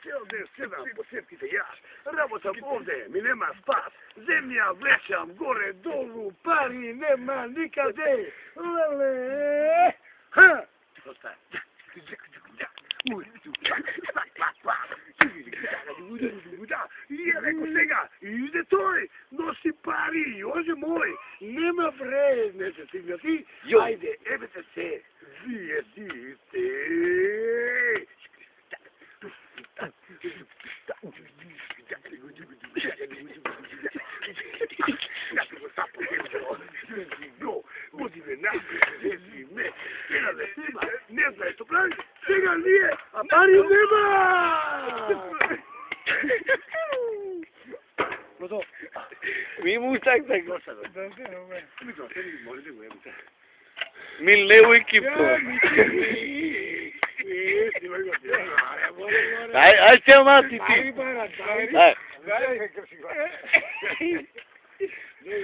Cijel den sjedam, posjetite jaš. Rabotam ovdje, mi nema spas. Zemlja vlećam, gore, dolu, pari nema nikade. Lele, ha! Ostaje. Je, rekao svega, ide toj, nosi pari, Jože moj, nema bre, neće stignati, ajde, ebete se, zvijedite. Budi me naprijed, reci me, svega ne snima, ne znaš što pravi, svega nije, a pari nema! Gotovo. Mi mutak tako. Mi levu ekipu. Aj ćemo mati ti. Aj. Ne